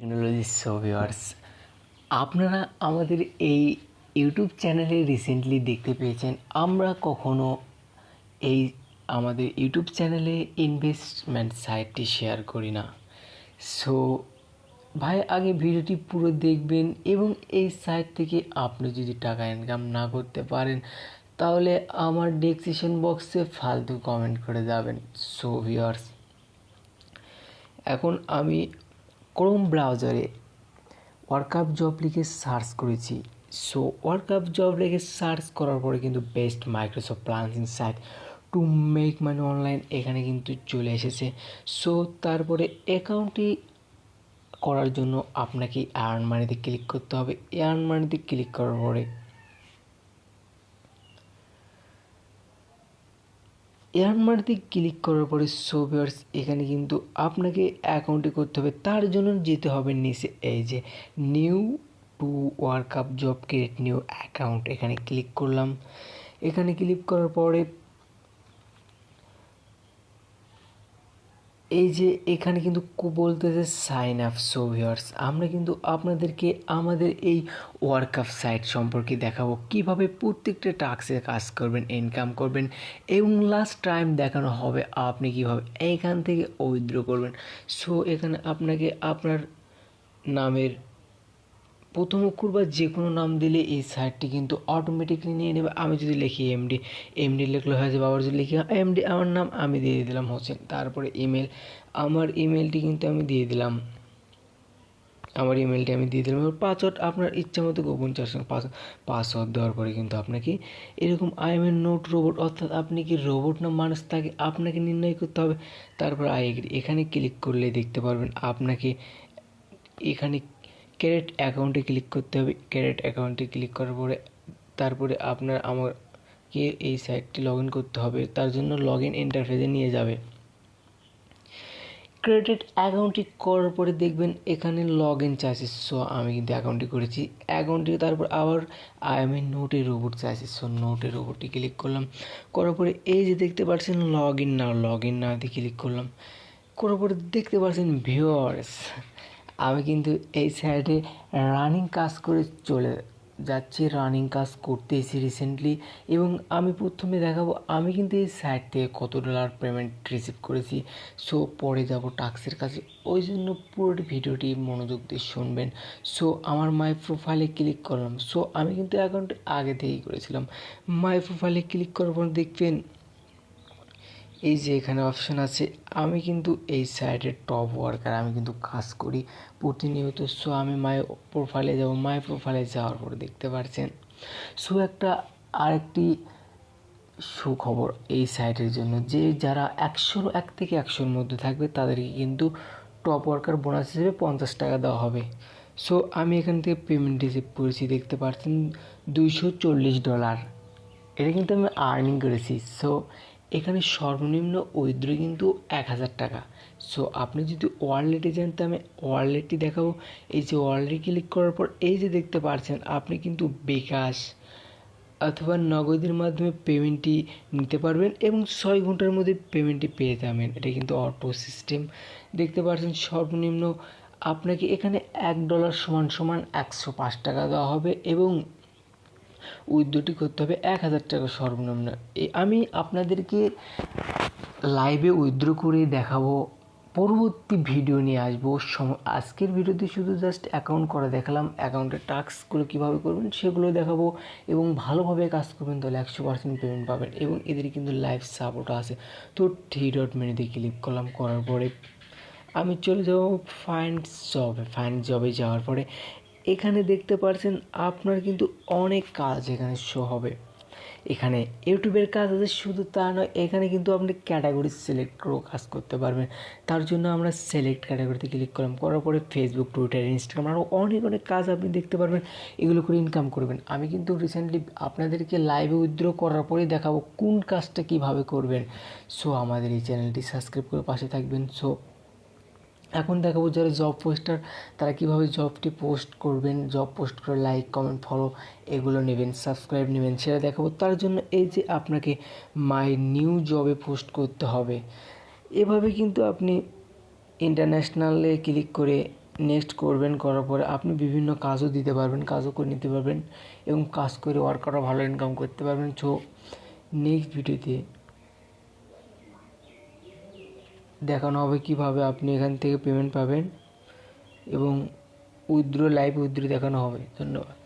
Technology viewers, আপনারা আমাদের এই ইউটিউব চ্যানেলে রিসেন্টলি দেখতে পেয়েছেন আমরা কখনো এই আমাদের ইউটিউব চ্যানেলে ইনভেস্টমেন্ট সাইটটি শেয়ার করি না। সো ভাই, আগে ভিডিওটি পুরো দেখবেন এবং এই সাইট থেকে আপনি যদি টাকা ইনকাম না করতে পারেন তাহলে আমার ডেসক্রিপশন বক্সে ফালতু কমেন্ট করে যাবেন। সো ভিউয়ার্স, এখন আমি ক্রোম ব্রাউজারে ওয়ার্কআপ জব লিখে সার্চ করেছি। সো ওয়ার্কআপ জব লিখে সার্চ করার পরে কিন্তু best Microsoft freelancing site to make money online এখানে কিন্তু চলে এসেছে। সো তারপরে অ্যাকাউন্টটি করার জন্য আপনাকে আর্ন মানিতে ক্লিক করতে হবে। আর্ন মানিতে ক্লিক করার পরে সো ভিউয়ার্স, এখানে কিন্তু আপনাকে অ্যাকাউন্টটি করতে হবে। তার জন্য যেতে হবে নিচে এই যে new to work up job create new account, এখানে ক্লিক করলাম। এখানে ক্লিক করার পরে এই যে এখানে কিন্তু বলতেছে সাইন আপ। সো ভিউয়ার্স, আমরা কিন্তু আপনাদেরকে আমাদের এই ওয়ার্কআপ সাইট সম্পর্কে দেখাবো কীভাবে প্রত্যেকটা টাস্কে কাজ করবেন, ইনকাম করবেন এবং লাস্ট টাইম দেখানো হবে আপনি কীভাবে এইখান থেকে উইথড্র করবেন। সো এখানে আপনাকে আপনার নামের প্রথম অক্ষর বা যে কোনো নাম দিলে এই সাইটটি কিন্তু অটোমেটিকলি নিয়ে নেবে। আমি যদি লিখি এমডি লিখলে হয়ে যাবে। আবার যদি লিখি এমডি আমার নাম, আমি দিয়ে দিলাম হোসেন। তারপরে ইমেল, আমার ইমেলটি কিন্তু আমি দিয়ে দিলাম। পাসওয়ার্ড আপনার ইচ্ছা মতো গোপন চার পাসওয়ার্ড দেওয়ার পরে কিন্তু আপনাকে এরকম I M A note robot, অর্থাৎ আপনি কি রোবট না মানুষ তাকে আপনাকে নির্ণয় করতে হবে। তারপর আই এগ্রি, এখানে ক্লিক করলে দেখতে পারবেন আপনাকে এখানে ক্রিয়েট অ্যাকাউন্টে ক্লিক করতে হবে। ক্রিয়েট অ্যাকাউন্টে ক্লিক করার পরে তারপরে আপনার আমাকে এই সাইটটি লগ ইন করতে হবে। তার জন্য লগ ইন ইন্টারফেসে নিয়ে যাবে। ক্রিয়েটেড অ্যাকাউন্টটি করার পরে দেখবেন এখানে লগ ইন চাইছে। সো আমি কিন্তু অ্যাকাউন্টটি করেছি। অ্যাকাউন্টটি তারপর আবার আই এম এ নোটে রোবট চাইছে। সো নোটে রোবটটি ক্লিক করলাম। করার পরে এই যে দেখতে পাচ্ছেন লগ ইন নাওতে ক্লিক করলাম। করার পরে দেখতে পাচ্ছেন ভিউয়ার্স, আমি কিন্তু এই সাইডে রানিং কাজ করে চলে যাচ্ছি, রানিং কাজ করতেছি রিসেন্টলি। এবং আমি প্রথমে দেখাবো আমি কিন্তু এই সাইট থেকে কত ডলার পেমেন্ট রিসিভ করেছি। সো পরে যাব টাস্কের কাছে, ওই জন্য পুরো ভিডিওটি মনোযোগ দিয়ে শুনবেন। সো আমার মাই প্রোফাইলে ক্লিক করলাম। সো আমি কিন্তু অ্যাকাউন্ট আগে থেকেই করেছিলাম। মাই প্রোফাইলে ক্লিক করার পর দেখবেন এই যে এখানে অপশান আছে, আমি কিন্তু এই সাইটের টপ ওয়ার্কার, আমি কিন্তু কাজ করি প্রতিনিয়ত। সো আমি মাই প্রোফাইলে যাব। মাই প্রোফাইলে যাওয়ার পরে দেখতে পাচ্ছেন সো আরেকটি সুখবর এই সাইটের জন্য, যে যারা 1 থেকে 100-র মধ্যে থাকবে তাদেরকে কিন্তু টপ ওয়ার্কার বোনাস হিসেবে 50 টাকা দেওয়া হবে। সো আমি এখান থেকে পেমেন্ট রিসিভ করেছি, দেখতে পাচ্ছেন $240। এটা কিন্তু আমি আর্নিং করেছি। সো এখানে সর্বনিম্ন উইথড্র কিন্তু 1000 টাকা। সো আপনি যদি ওয়ালেটে যান তো আমি ওয়ালেটটি দেখাবো। এই যে ওয়ালেটে ক্লিক করার পর এই যে দেখতে পাচ্ছেন আপনি কিন্তু বিকাশ অথবা নগদের মাধ্যমে পেমেন্টটি নিতে পারবেন এবং 6 ঘন্টার মধ্যে পেমেন্টটি পেয়ে যাবেন। এটা কিন্তু অটো সিস্টেম। দেখতে পাচ্ছেন সর্বনিম্ন আপনাকে এখানে $1 সমান 105 টাকা দেওয়া হবে এবং উইথড্রটি করতে হবে 1000 টাকা সর্বনিম্ন। আমি আপনাদেরকে লাইভে উইথড্র করে দেখাবো, পরবর্তী ভিডিও নিয়ে আসবো। আজকের ভিডিওতে শুধু জাস্ট অ্যাকাউন্ট করা দেখালাম, অ্যাকাউন্টের টাস্কগুলো কীভাবে করবেন সেগুলো দেখাবো এবং ভালোভাবে কাজ করবেন তাহলে 100% পেমেন্ট পাবেন এবং এদের কিন্তু লাইভ সাপোর্টও আছে। তো মেনুতে ক্লিক করলাম। করার পরে আমি চলে যাব ফাইন্ড জবে যাওয়ার পরে এখানে দেখতে পাচ্ছেন আপনার কিন্তু অনেক কাজ এখানে শো হবে। এখানে ইউটিউবের কাজ আছে, শুধু তা নয় এখানে কিন্তু আপনি ক্যাটাগরি সিলেক্ট করেও কাজ করতে পারবেন। তার জন্য আমরা সিলেক্ট ক্যাটাগরিতে ক্লিক করলাম। করার পরে ফেসবুক, টুইটার, ইনস্টাগ্রাম আরও অনেক কাজ আপনি দেখতে পারবেন, এগুলো করে ইনকাম করবেন। আমি কিন্তু রিসেন্টলি আপনাদেরকে লাইভে উইথড্র করার পরেই দেখাবো কোন কাজটা কীভাবে করবেন। সো আমাদের এই চ্যানেলটি সাবস্ক্রাইব করে পাশে থাকবেন। সো এখন দেখাবো যারা জব পোস্টার তারা কীভাবে জবটি পোস্ট করবেন, জব পোস্ট করে লাইক, কমেন্ট, ফলো এগুলো নেবেন, সাবস্ক্রাইব নেবেন, সেটা দেখাবো। তার জন্য এই যে আপনাকে মাই নিউ জবে পোস্ট করতে হবে। এভাবে কিন্তু আপনি ইন্টারন্যাশনালে ক্লিক করে নেক্সট করবেন। করার পরে আপনি বিভিন্ন কাজও দিতে পারবেন, কাজও করে নিতে পারবেন এবং কাজ করে ওয়ার্কারও ভালো ইনকাম করতে পারবেন। সো নেক্সট ভিডিওতে দেখানো হবে কিভাবে আপনি এখান থেকে পেমেন্ট পাবেন এবং লাইভ উইথড্র দেখানো হবে। ধন্যবাদ।